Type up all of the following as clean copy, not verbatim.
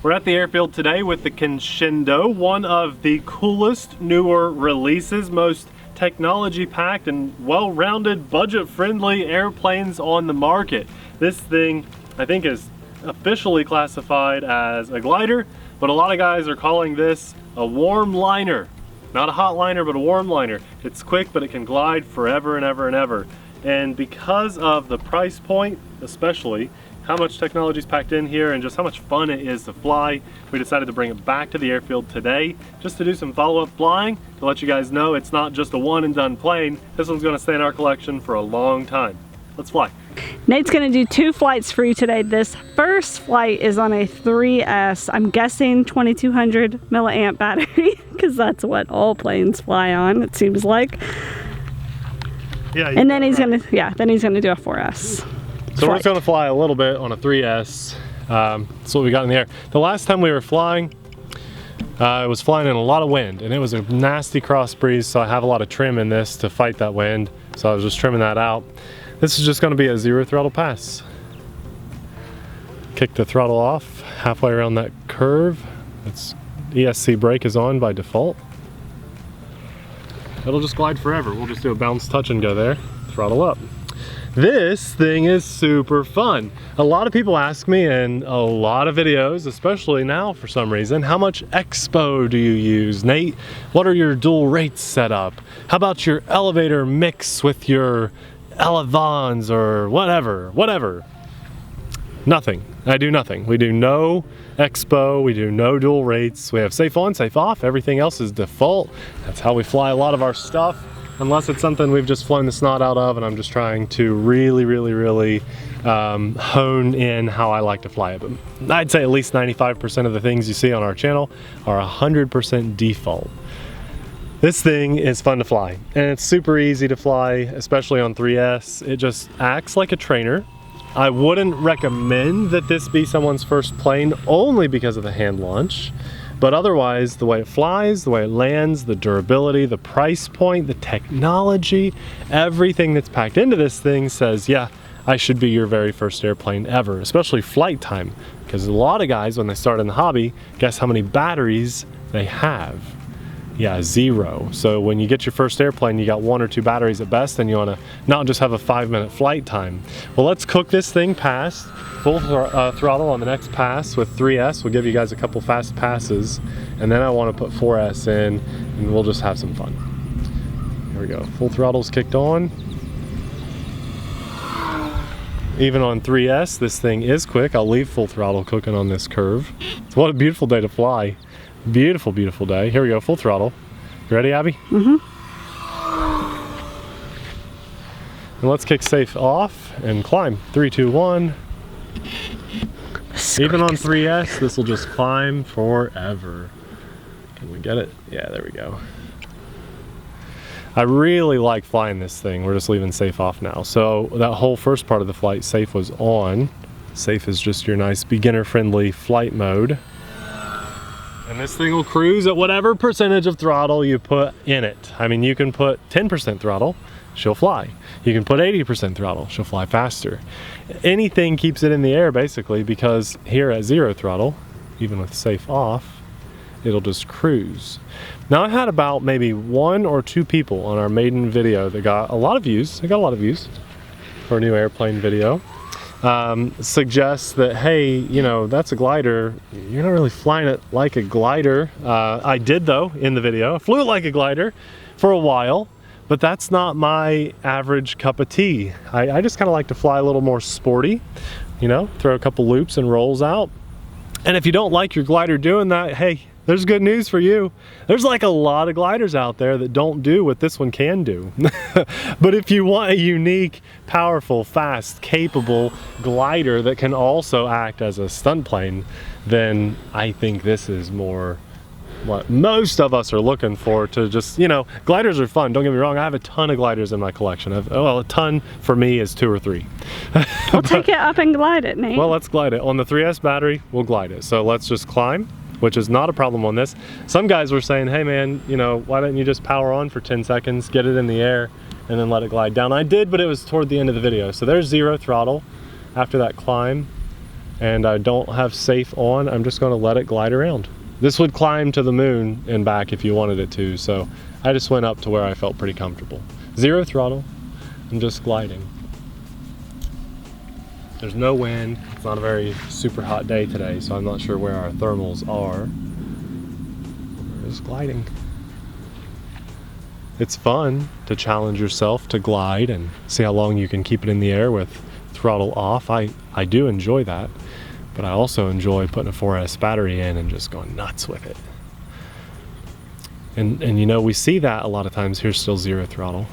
We're at the airfield today with the Conscendo, one of the coolest, newer releases, most technology-packed and well-rounded, budget-friendly airplanes on the market. This thing, I think, is officially classified as a glider, but a lot of guys are calling this a warm liner. Not a hot liner, but a warm liner. It's quick, but it can glide forever and ever and ever. And because of the price point, especially, how much technology is packed in here and just how much fun it is to fly, we decided to bring it back to the airfield today just to do some follow-up flying to let you guys know it's not just a one and done plane. This one's going to stay in our collection for a long time. Let's fly. Nate's going to do 2 flights for you today. This first flight is on a 3S, I'm guessing 2200 milliamp battery, because that's what all planes fly on, it seems like. Yeah, and then he's going to, then he's going to do a 4S. So we're just going to fly a little bit on a 3S. That's what we got in the air. The last time we were flying, it was flying in a lot of wind, and it was a nasty cross breeze, so I have a lot of trim in this to fight that wind. So I was just trimming that out. This is just going to be a 0 throttle pass. Kick the throttle off halfway around that curve. Its ESC brake is on by default. It'll just glide forever. We'll just do a bounce, touch, and go there. Throttle up. This thing is super fun. A lot of people ask me in a lot of videos, especially now for some reason, how much expo do you use? Nate, what are your dual rates set up? How about your elevator mix with your elevons or whatever? Nothing. I do nothing. We do no expo, we do no dual rates. We have safe on, safe off. Everything else is default. That's how we fly a lot of our stuff, unless it's something we've just flown the snot out of and I'm just trying to really hone in how I like to fly it. But I'd say at least 95% of the things you see on our channel are 100% default. This thing is fun to fly, and it's super easy to fly, especially on 3S. It just acts like a trainer. I wouldn't recommend that this be someone's first plane only because of the hand launch, but otherwise the way it flies, the way it lands, the durability, the price point, the technology, everything that's packed into this thing says, yeah, I should be your very first airplane ever, especially flight time, because a lot of guys when they start in the hobby, guess how many batteries they have? Yeah, 0. So when you get your first airplane, you got 1 or 2 batteries at best, and you want to not just have a 5-minute flight time. Well, let's cook this thing past full throttle on the next pass with 3S. We'll give you guys a couple fast passes, and then I want to put 4S in, and we'll just have some fun. Here we go. Full throttle's kicked on. Even on 3S, this thing is quick. I'll leave full throttle cooking on this curve. What a beautiful day to fly. Beautiful, beautiful day. Here we go, full throttle. You ready, Abby? Mm-hmm. And let's kick safe off and climb. 3, 2, 1. Even on 3S, this will just climb forever. Can we get it? Yeah, there we go. I really like flying this thing. We're just leaving safe off now. So that whole first part of the flight, safe was on. Safe is just your nice beginner-friendly flight mode. And this thing will cruise at whatever percentage of throttle you put in it. I mean, you can put 10% throttle, she'll fly. You can put 80% throttle, she'll fly faster. Anything keeps it in the air basically, because here at 0 throttle, even with safe off, it'll just cruise. Now I had about maybe 1 or 2 people on our maiden video that got a lot of views. I got a lot of views for a new airplane video. Suggests that, hey, you know, that's a glider. You're not really flying it like a glider. I did though in the video. I flew it like a glider for a while, but that's not my average cup of tea. I just kind of like to fly a little more sporty, you know, throw a couple loops and rolls out. And if you don't like your glider doing that, hey, there's good news for you. There's like a lot of gliders out there that don't do what this one can do. But if you want a unique, powerful, fast, capable glider that can also act as a stunt plane, then I think this is more what most of us are looking for to just, you know, gliders are fun. Don't get me wrong. I have a ton of gliders in my collection. Well, a ton for me is 2 or 3. We'll take it up and glide it, Nate. Well, let's glide it. On the 3S battery, we'll glide it. So let's just climb, which is not a problem on this. Some guys were saying, hey man, you know, why don't you just power on for 10 seconds, get it in the air, and then let it glide down. I did, but it was toward the end of the video. So there's 0 throttle after that climb. and I don't have safe on, I'm just gonna let it glide around. This would climb to the moon and back if you wanted it to, so I just went up to where I felt pretty comfortable. 0 throttle, I'm just gliding. There's no wind, it's not a very super hot day today, so I'm not sure where our thermals are. We're just gliding. It's fun to challenge yourself to glide and see how long you can keep it in the air with throttle off. I do enjoy that, but I also enjoy putting a 4S battery in and just going nuts with it. And you know, we see that a lot of times. Here's still 0 throttle.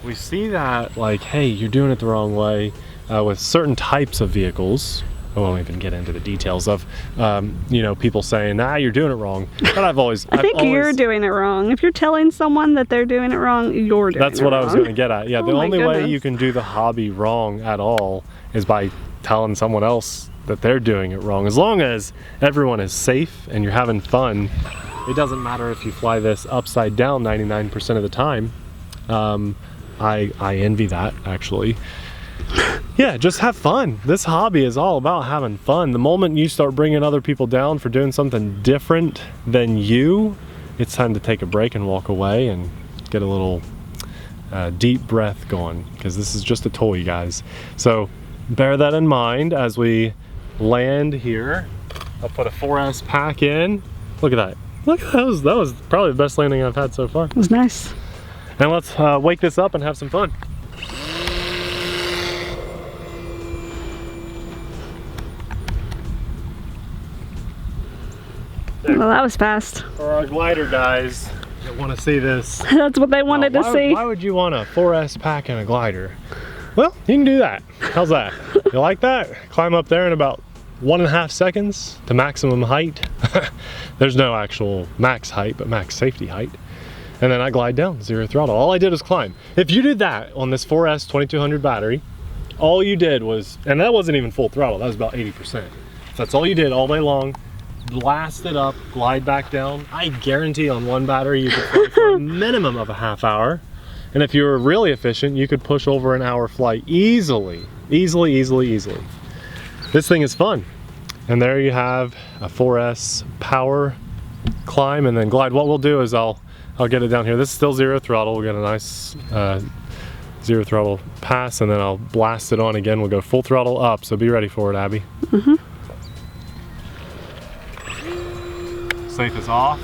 We see that like, hey, you're doing it the wrong way with certain types of vehicles. I won't even get into the details of, you know, people saying, nah, you're doing it wrong. But I think you're doing it wrong. If you're telling someone that they're doing it wrong, you're doing it wrong. That's what I was going to get at. Yeah, Oh the my only way goodness. you can do the hobby wrong at all is by telling someone else that they're doing it wrong. As long as everyone is safe and you're having fun, it doesn't matter if you fly this upside down 99% of the time. I envy that, actually. Yeah, just have fun. This hobby is all about having fun. The moment you start bringing other people down for doing something different than you, it's time to take a break and walk away and get a little deep breath going, because this is just a toy, guys. So bear that in mind as we land here. I'll put a 4S pack in. Look at that. Look at that. That was probably the best landing I've had so far. It was nice. And let's wake this up and have some fun. Well, that was fast. For our glider guys that want to see this. That's what they wanted to see. Why would you want a 4S pack and a glider? Well, you can do that. How's that? You like that? Climb up there in about 1.5 seconds to maximum height. There's no actual max height, but max safety height. And then I glide down, 0 throttle. All I did was climb. If you did that on this 4S 2200 battery, all you did was, and that wasn't even full throttle, that was about 80%. So that's all you did all day long. Blast it up, glide back down. I guarantee on one battery you could fly for a minimum of a half hour. And if you were really efficient, you could push over an hour flight easily. Easily. This thing is fun. And there you have a 4S power climb and then glide. What we'll do is I'll get it down here. This is still 0 throttle. We'll get a nice 0 throttle pass, and then I'll blast it on again. We'll go full throttle up, so be ready for it, Abby. Mm-hmm. Safe is off.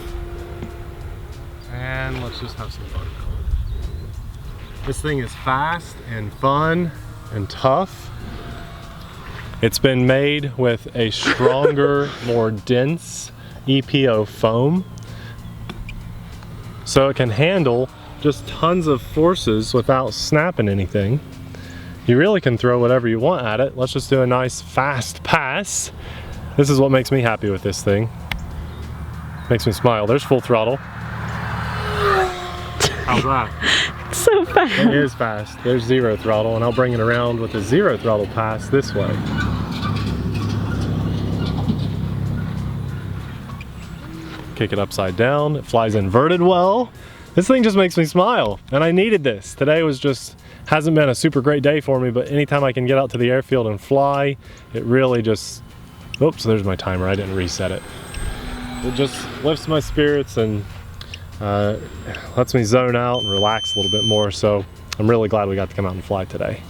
And let's just have some fun. This thing is fast and fun and tough. It's been made with a stronger, more dense EPO foam, so it can handle just tons of forces without snapping anything. You really can throw whatever you want at it. Let's just do a nice fast pass. This is what makes me happy with this thing. Makes me smile. There's full throttle. How's that? So fast. It is fast. There's 0 throttle, and I'll bring it around with a 0 throttle pass this way. Kick it upside down. It flies inverted well. This thing just makes me smile, and I needed this. Today was just, hasn't been a super great day for me, but anytime I can get out to the airfield and fly, it really just, oops, there's my timer. I didn't reset it. It just lifts my spirits and lets me zone out and relax a little bit more. So I'm really glad we got to come out and fly today.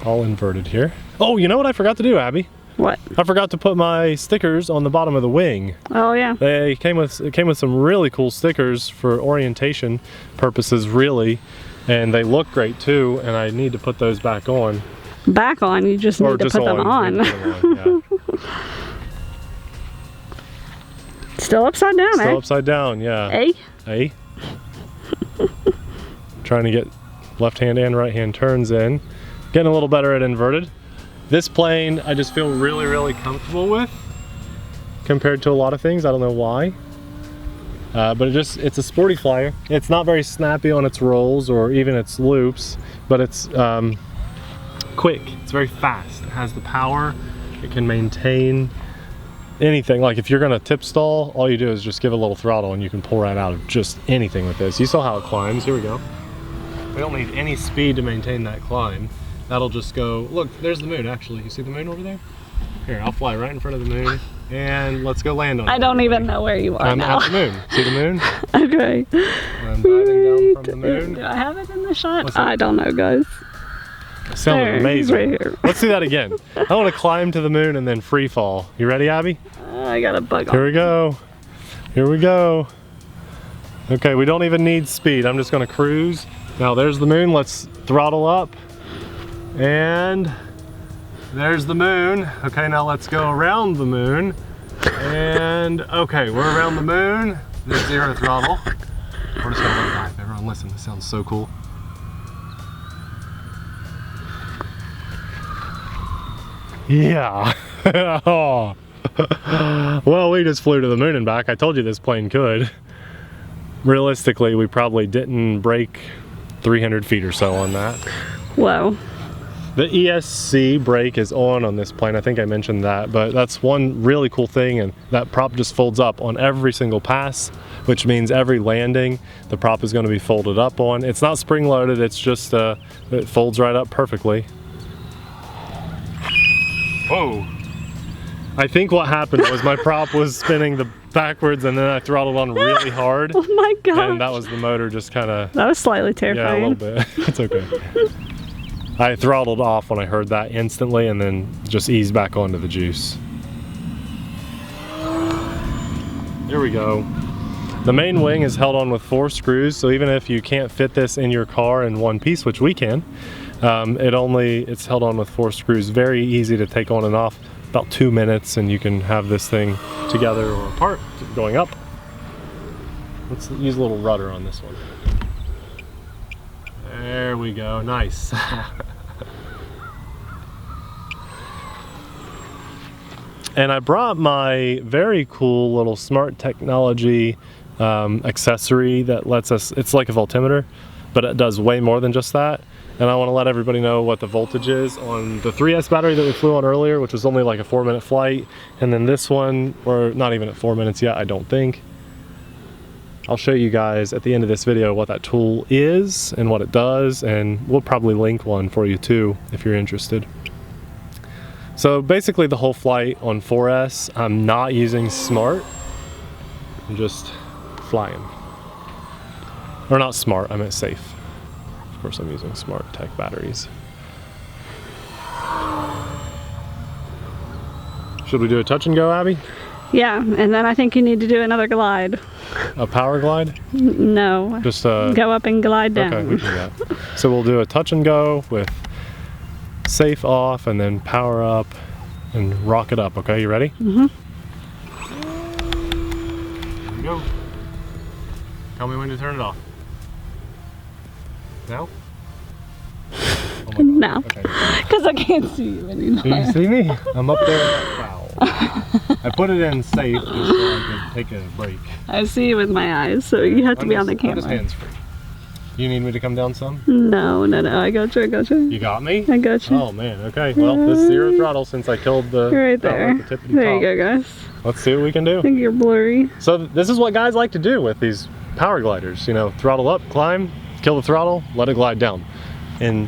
All inverted here. Oh, you know what I forgot to do, Abby? What? I forgot to put my stickers on the bottom of the wing. Oh yeah. It came with some really cool stickers for orientation purposes, really, and they look great too. And I need to put those back on. Back on? You just need to put them on. Yeah. Still upside down, Still upside down, yeah. Eh? Trying to get left hand and right hand turns in. Getting a little better at inverted. This plane I just feel really comfortable with compared to a lot of things. I don't know why. But it's a sporty flyer. It's not very snappy on its rolls or even its loops, but it's quick. It's very fast. It has the power. It can maintain anything. Like if you're gonna tip stall, all you do is just give a little throttle and you can pull right out of just anything with this. You saw how it climbs. Here we go. We don't need any speed to maintain that climb. That'll just go, look, there's the moon actually. You see the moon over there? Here, I'll fly right in front of the moon. And let's go land on it. I don't even know where you are now. I'm at the moon. See the moon? Okay. I'm diving down from the moon. Do I have it in the shot? I don't know, guys. Sounded amazing. Right here. Let's do that again. I want to climb to the moon and then free fall. You ready, Abby? I got a bug on. Here we go. Here we go. Okay, we don't even need speed. I'm just going to cruise. Now there's the moon. Let's throttle up. And there's the moon. Okay, now let's go around the moon. And okay, we're around the moon. There's 0 throttle. We're just going to let it dive. Everyone listen, this sounds so cool. Yeah. Oh. Well, we just flew to the moon and back. I told you this plane could. Realistically, we probably didn't break 300 feet or so on that. Whoa. The ESC brake is on this plane. I think I mentioned that, but that's one really cool thing, and that prop just folds up on every single pass, which means every landing the prop is going to be folded up on. It's not spring loaded, it's just it folds right up perfectly. Whoa. I think what happened was my prop was spinning backwards, and then I throttled on really hard. Oh my god. And that was the motor just kind of... That was slightly terrifying. Yeah, a little bit. It's okay. I throttled off when I heard that instantly, and then just eased back onto the juice. There we go. The main wing is held on with 4 screws, so even if you can't fit this in your car in one piece, which we can, it's held on with 4 screws. Very easy to take on and off. About 2 minutes, and you can have this thing together or apart going up. Let's use a little rudder on this one. There we go, nice. And I brought my very cool little smart technology accessory that lets us, it's like a voltimeter, but it does way more than just that. And I want to let everybody know what the voltage is on the 3S battery that we flew on earlier, which was only like a 4-minute flight. And then this one, we're not even at 4 minutes yet, I don't think. I'll show you guys at the end of this video what that tool is and what it does, and we'll probably link one for you too if you're interested. So basically the whole flight on 4S, I'm not using smart, I'm just flying. Or not smart, I meant safe. Of course I'm using smart tech batteries. Should we do a touch and go, Abby? Yeah, and then I think you need to do another glide. A power glide? No. Just go up and glide down. Okay, we can do that. So we'll do a touch and go with safe off and then power up and rock it up. Okay, you ready? Mm-hmm. Here we go. Tell me when to turn it off. Now? Oh my God. Now. Okay. Because I can't see you anymore. Can you see me? I'm up there. Wow. I put it in safe just so I could take a break. I see you with my eyes, so you have to be on the camera. I'm just hands free. You need me to come down some? No, I got you, You got me? I got you. Oh man, okay. Well, this is 0 throttle since I killed the... Right there. The there you go, guys. Let's see what we can do. I think you're blurry. So this is what guys like to do with these power gliders. You know, throttle up, climb, kill the throttle, let it glide down. And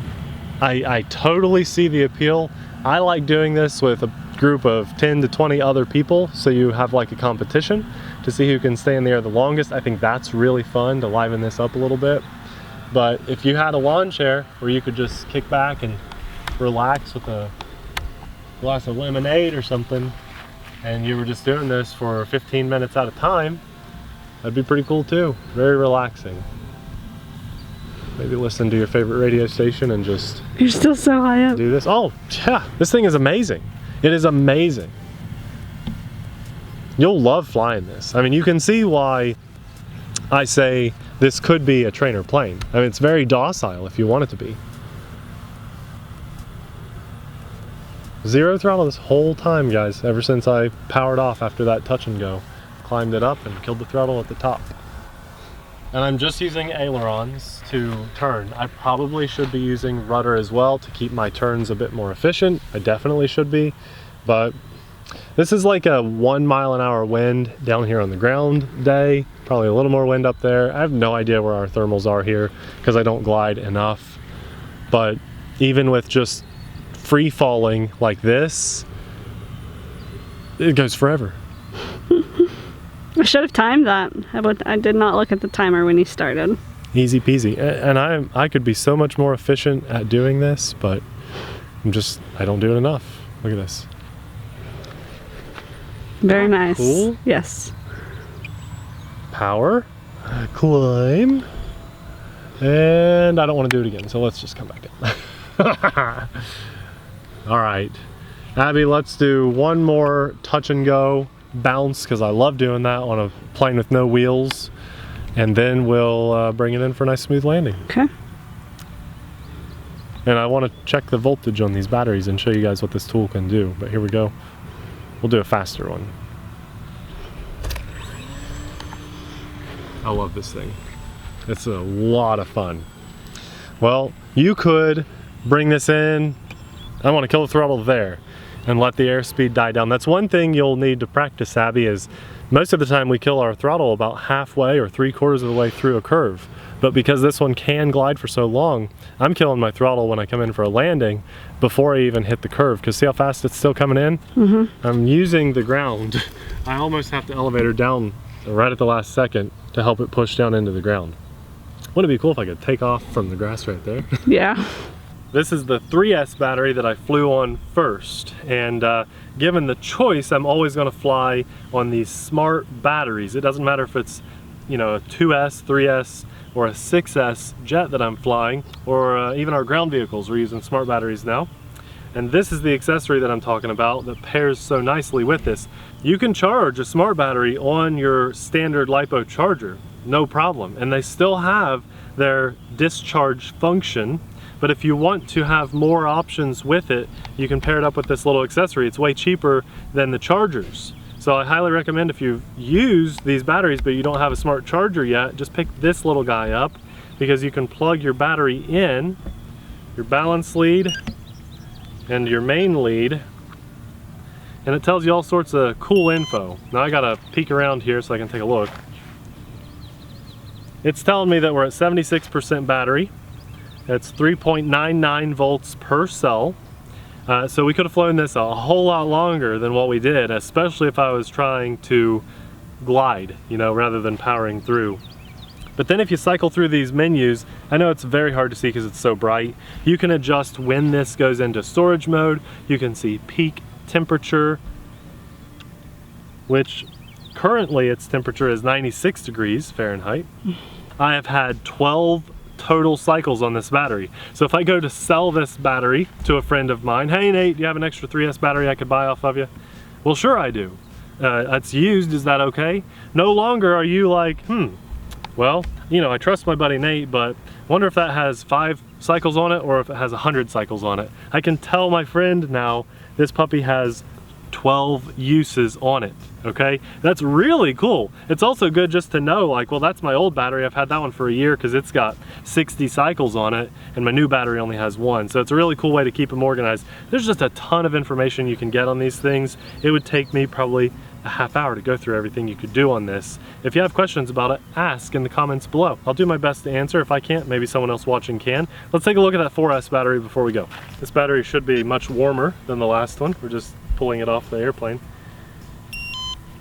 I totally see the appeal. I like doing this with a group of 10 to 20 other people, so you have like a competition to see who can stay in the air the longest. I think that's really fun to liven this up a little bit. But if you had a lawn chair where you could just kick back and relax with a glass of lemonade or something, and you were just doing this for 15 minutes at a time, that'd be pretty cool too. Very relaxing. Maybe listen to your favorite radio station and just... You're still so high up. Do this. Oh, yeah, this thing is amazing. It is amazing. You'll love flying this. I mean, you can see why I say this could be a trainer plane. I mean, it's very docile if you want it to be. 0 throttle this whole time, guys, ever since I powered off after that touch and go. Climbed it up and killed the throttle at the top. And I'm just using ailerons to turn. I probably should be using rudder as well to keep my turns a bit more efficient. I definitely should be, but this is like a 1 mile-an-hour wind down here on the ground day. Probably a little more wind up there. I have no idea where our thermals are here because I don't glide enough, but even with just free falling like this, it goes forever. I should have timed that. I did not look at the timer when he started. Easy peasy. And I could be so much more efficient at doing this, but I don't do it enough. Look at this. Very nice. Cool. Yes. Power, climb, and I don't want to do it again, so let's just come back in. All right, Abby, let's do one more touch and go bounce, because I love doing that on a plane with no wheels, and then we'll bring it in for a nice smooth landing. Okay. And I want to check the voltage on these batteries and show you guys what this tool can do, but here we go. We'll do a faster one. I love this thing. It's a lot of fun. Well, you could bring this in, I want to kill the throttle there, and let the airspeed die down. That's one thing you'll need to practice, Abby, is most of the time we kill our throttle about halfway or 3/4 of the way through a curve. But because this one can glide for so long, I'm killing my throttle when I come in for a landing before I even hit the curve, because see how fast it's still coming in? Mm-hmm. I'm using the ground. I almost have to elevate her down right at the last second to help it push down into the ground. Wouldn't it be cool if I could take off from the grass right there? Yeah. This is the 3S battery that I flew on first, and given the choice, I'm always going to fly on these smart batteries. It doesn't matter if it's, you know, a 2S, 3S, or a 6S jet that I'm flying, or even our ground vehicles, we're using smart batteries now. And this is the accessory that I'm talking about that pairs so nicely with this. You can charge a smart battery on your standard LiPo charger, no problem. And they still have their discharge function. But if you want to have more options with it, you can pair it up with this little accessory. It's way cheaper than the chargers. So I highly recommend, if you've used these batteries but you don't have a smart charger yet, just pick this little guy up, because you can plug your battery in, your balance lead, and your main lead, and it tells you all sorts of cool info. Now I gotta peek around here so I can take a look. It's telling me that we're at 76% battery. It's 3.99 volts per cell. So we could have flown this a whole lot longer than what we did, especially if I was trying to glide, you know, rather than powering through. But then if you cycle through these menus, I know it's very hard to see because it's so bright. You can adjust when this goes into storage mode. You can see peak temperature, which currently its temperature is 96 degrees Fahrenheit. I have had 12 total cycles on this battery. So if I go to sell this battery to a friend of mine, hey Nate, do you have an extra 3S battery I could buy off of you? Well, sure I do. It's used, is that okay? No longer are you like, well, you know, I trust my buddy Nate, but wonder if that has 5 cycles on it or if it has 100 cycles on it. I can tell my friend now this puppy has 12 uses on it, okay? That's really cool. It's also good just to know, like, well, that's my old battery. I've had that one for a year because it's got 60 cycles on it, and my new battery only has 1. So it's a really cool way to keep them organized. There's just a ton of information you can get on these things. It would take me probably a half hour to go through everything you could do on this. If you have questions about it, ask in the comments below. I'll do my best to answer. If I can't, maybe someone else watching can. Let's take a look at that 4S battery before we go. This battery should be much warmer than the last one. We're just pulling it off the airplane.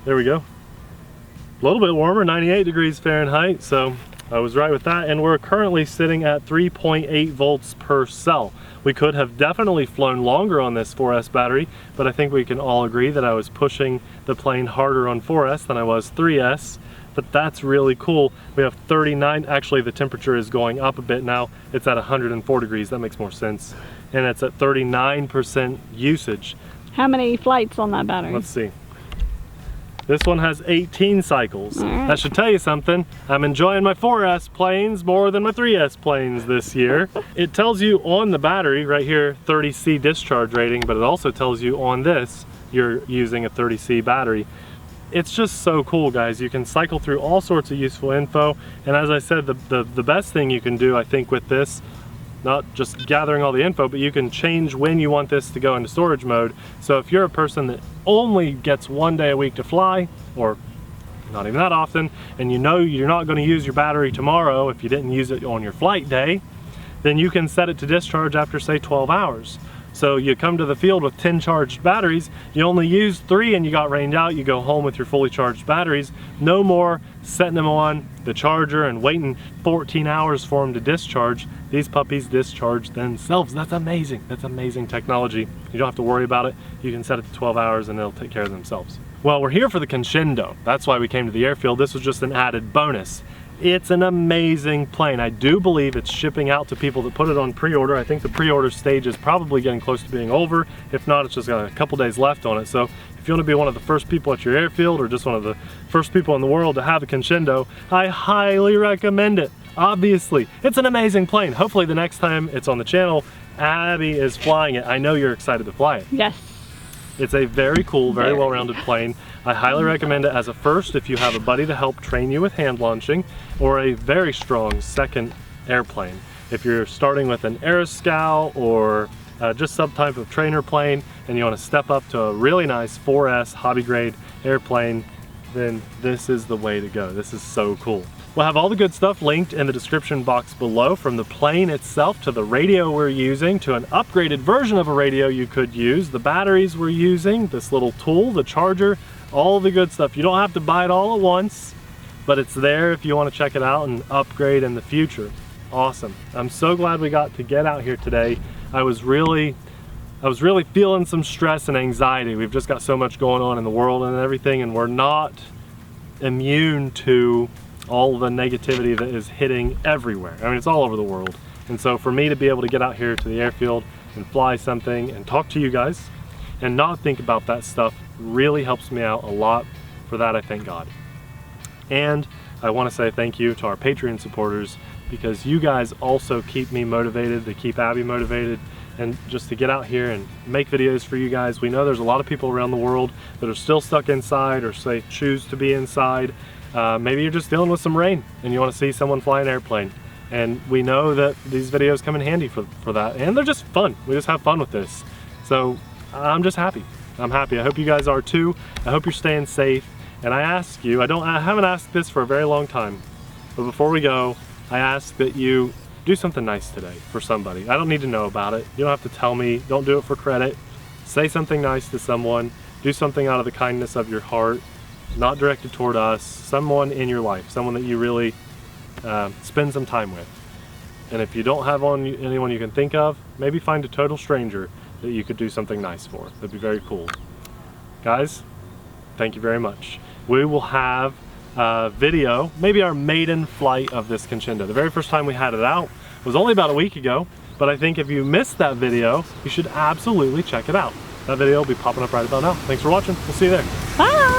There we go. A little bit warmer, 98 degrees Fahrenheit, so I was right with that. And we're currently sitting at 3.8 volts per cell. We could have definitely flown longer on this 4S battery, but I think we can all agree that I was pushing the plane harder on 4S than I was 3S. But that's really cool. We have 39, actually the temperature is going up a bit now. It's at 104 degrees, that makes more sense. And it's at 39% usage. How many flights on that battery? Let's see. This one has 18 cycles. Right. That should tell you something. I'm enjoying my 4S planes more than my 3S planes this year. It tells you on the battery right here 30C discharge rating, but it also tells you on this you're using a 30C battery. It's just so cool, guys. You can cycle through all sorts of useful info, and as I said, the best thing you can do, I think, with this, not just gathering all the info, but you can change when you want this to go into storage mode. So if you're a person that only gets 1 day a week to fly, or not even that often, and you know you're not going to use your battery tomorrow if you didn't use it on your flight day, then you can set it to discharge after say 12 hours. So you come to the field with 10 charged batteries, you only use 3 and you got rained out, you go home with your fully charged batteries. No more setting them on the charger and waiting 14 hours for them to discharge. These puppies discharge themselves. That's amazing. That's amazing technology. You don't have to worry about it. You can set it to 12 hours and they'll take care of themselves. Well, we're here for the Conscendo. That's why we came to the airfield. This was just an added bonus. It's an amazing plane. I do believe it's shipping out to people that put it on pre-order. I think the pre-order stage is probably getting close to being over. If not, it's just got a couple days left on it. So if you want to be one of the first people at your airfield or just one of the first people in the world to have a Conscendo, I highly recommend it. Obviously, it's an amazing plane. Hopefully the next time it's on the channel, Abby is flying it. I know you're excited to fly it. Yes. It's a very cool, very well-rounded plane. I highly recommend it as a first if you have a buddy to help train you with hand launching, or a very strong second airplane. If you're starting with an aeroscout or just some type of trainer plane and you want to step up to a really nice 4S hobby grade airplane, then this is the way to go. This is so cool. We'll have all the good stuff linked in the description box below, from the plane itself to the radio we're using to an upgraded version of a radio you could use, the batteries we're using, this little tool, the charger, all the good stuff. You don't have to buy it all at once, but it's there if you want to check it out and upgrade in the future. Awesome. I'm so glad we got to get out here today. I was really feeling some stress and anxiety. We've just got so much going on in the world and everything, and we're not immune to all the negativity that is hitting everywhere. I mean, it's all over the world. And so for me to be able to get out here to the airfield and fly something and talk to you guys and not think about that stuff really helps me out a lot. For that, I thank God. And I want to say thank you to our Patreon supporters, because you guys also keep me motivated, they keep Abby motivated, and just to get out here and make videos for you guys. We know there's a lot of people around the world that are still stuck inside, or say choose to be inside. Maybe you're just dealing with some rain and you want to see someone fly an airplane. And we know that these videos come in handy for that. And they're just fun. We just have fun with this. So I'm just happy. I'm happy. I hope you guys are too. I hope you're staying safe. And I ask you, I haven't asked this for a very long time, but before we go, I ask that you do something nice today for somebody. I don't need to know about it. You don't have to tell me. Don't do it for credit. Say something nice to someone. Do something out of the kindness of your heart. Not directed toward us, someone in your life, someone that you really spend some time with. And if you don't have anyone you can think of, maybe find a total stranger that you could do something nice for. That'd be very cool. Guys, thank you very much. We will have a video, maybe our maiden flight of this Conscendo. The very first time we had it out was only about a week ago, but I think if you missed that video, you should absolutely check it out. That video will be popping up right about now. Thanks for watching. We'll see you there. Bye!